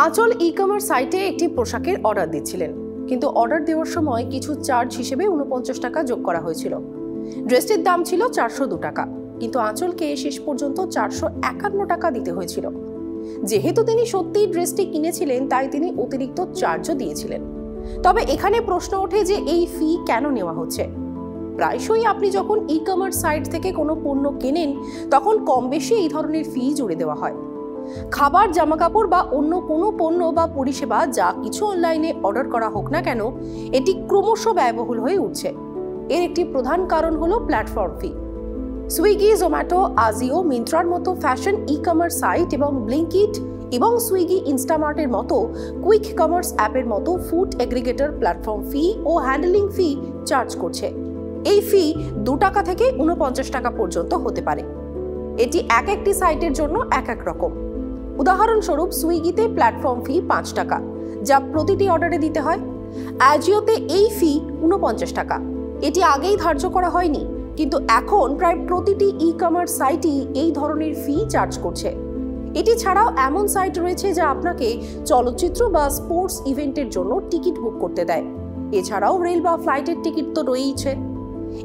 আঁচল ই-কমার্স সাইটে একটি পোশাকের অর্ডার দিচ্ছিলেন, কিন্তু অর্ডার দেওয়ার সময় কিছু চার্জ হিসেবে 49 টাকা যোগ করা হয়েছিল। ড্রেসটির দাম ছিল 402 টাকা, কিন্তু আঁচলকে শেষ পর্যন্ত 451 টাকা দিতে হয়েছিল। যেহেতু তিনি সত্যিই ড্রেসটি কিনেছিলেন, তাই তিনি অতিরিক্ত চার্জও দিয়েছিলেন। তবে এখানে প্রশ্ন ওঠে যে এই ফি কেন নেওয়া হচ্ছে। প্রায়শই আপনি যখন ই-কমার্স সাইট থেকে কোনো পণ্য কেনেন, তখন কম বেশি এই ধরনের ফি জুড়ে দেওয়া হয়। খাবার, জামাকাপড় বা অন্য কোনো পণ্য বা পরিষেবা যা কিছু অনলাইনে অর্ডার করা হোক না কেন, এটি ক্রমশ ব্যয়বহুল হয়ে উঠছে। এর একটি প্রধান কারণ হলো প্ল্যাটফর্ম ফি। সুইগি, জোম্যাটো, আজিও, মিন্ত্রার মতো ফ্যাশন ই-কমার্স সাইট এবং ব্লিঙ্কিট এবং সুইগি ইনস্টামার্টের মতো কুইক কমার্স অ্যাপের মতো ফুড এগ্রিগেটর প্ল্যাটফর্ম ফি ও হ্যান্ডলিং ফি চার্জ করছে। এই ফি 2 টাকা থেকে 49 টাকা পর্যন্ত হতে পারে। এটি একটি সাইটের জন্য এক রকম। উদাহরণস্বরূপ, সুইগিতে প্ল্যাটফর্ম ফি 5 টাকা, যা প্রতিটি অর্ডারে দিতে হয়। আজিওতে এই ফি 49 টাকা। এটি আগেই ধার্য করা হয়নি, কিন্তু এখন প্রায় প্রতিটি ই-কমার্স সাইটই এই ধরনের ফি চার্জ করছে। এটি ছাড়াও এমন সাইট রয়েছে যা আপনাকে চলচ্চিত্র বা স্পোর্টস ইভেন্টের জন্য টিকিট বুক করতে দেয়। এছাড়াও রেল বা ফ্লাইটের টিকিট তো রয়েইছে।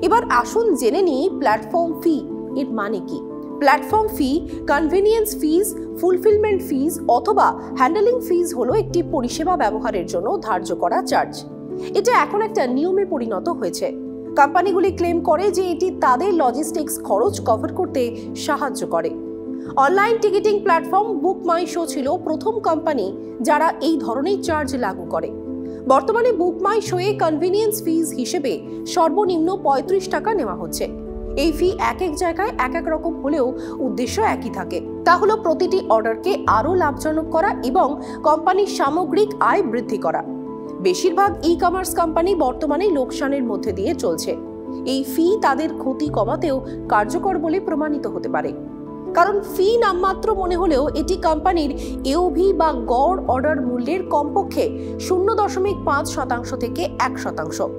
এবার আসুন জেনে নিই প্ল্যাটফর্ম ফি এর মানে কি। প্ল্যাটফর্ম ফি, কনভেনিয়েন্স ফিজ, ফুলফিলমেন্ট ফিজ অথবা হ্যান্ডলিং ফিজ হলো একটি পরিষেবা ব্যবহারের জন্য ধার্য করা চার্জ। এটা এখন একটা নিয়মে পরিণত হয়েছে। কোম্পানিগুলি ক্লেম করে যে এটি তাদের লজিস্টিক্স খরচ কভার করতে সাহায্য করে। অনলাইন টিকিটিং প্ল্যাটফর্ম বুক মাই শো ছিল প্রথম কোম্পানি যারা এই ধরনের চার্জ লাগু করে। বর্তমানে বুক মাই শোয়ে কনভেনিয়েন্স ফিজ হিসেবে সর্বনিম্ন 35 টাকা নেওয়া হচ্ছে। এই ফি এক জায়গায় এক রকম হলেও উদ্দেশ্য একই থাকে, তা হলো প্রতিটি অর্ডারকে আরও লাভজনক করা এবং কোম্পানির সামগ্রিক আয় বৃদ্ধি করা। বেশিরভাগ ই-কমার্স কোম্পানি বর্তমানে লোকসানের মধ্যে দিয়ে চলছে। এই ফি তাদের ক্ষতি কমাতেও কার্যকর বলে প্রমাণিত হতে পারে, কারণ ফি নামমাত্র মনে হলেও এটি কোম্পানির এওভি বা গড় অর্ডার মূল্যের কমপক্ষে 0.5% থেকে 1%।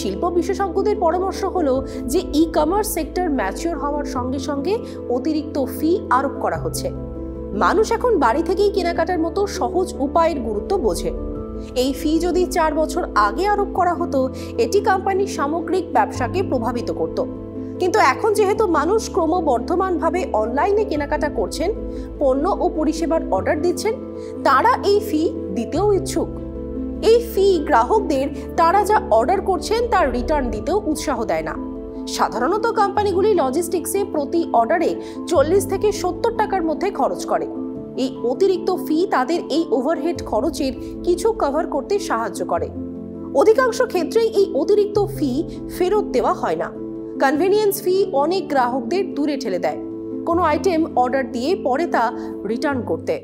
শিল্প বিশেষজ্ঞদের পরামর্শ হলো যে ই-কমার্স সেক্টর ম্যাচিওর হওয়ার সঙ্গে সঙ্গে অতিরিক্ত ফি আরোপ করা হচ্ছে। মানুষ এখন বাড়ি থেকেই কেনাকাটার মতো সহজ উপায়ের গুরুত্ব বোঝে। এই ফি যদি 4 বছর আগে আরোপ করা হতো, এটি কোম্পানির সামগ্রিক ব্যবসাকে প্রভাবিত করত। কিন্তু এখন যেহেতু মানুষ ক্রমবর্ধমানভাবে অনলাইনে কেনাকাটা করছেন, পণ্য ও পরিষেবার অর্ডার দিচ্ছেন, তারা এই ফি দিতেও ইচ্ছুক। এই ফি গ্রাহকদের তারা যা অর্ডার করছেন তার রিটার্ন দিতেও উৎসাহ দেয় না। সাধারণত কোম্পানিগুলি লজিস্টিক্সে প্রতি অর্ডারে 40 থেকে 70 টাকার মধ্যে খরচ করে। এই অতিরিক্ত ফি তাদের এই ওভারহেড খরচের কিছু কভার করতে সাহায্য করে। অধিকাংশ ক্ষেত্রেই এই অতিরিক্ত ফি ফেরত দেওয়া হয় না। কনভেনিয়েন্স ফি অনেক গ্রাহকদের দূরে ঠেলে দেয় কোনো আইটেম অর্ডার দিয়ে পরে তা রিটার্ন করতে।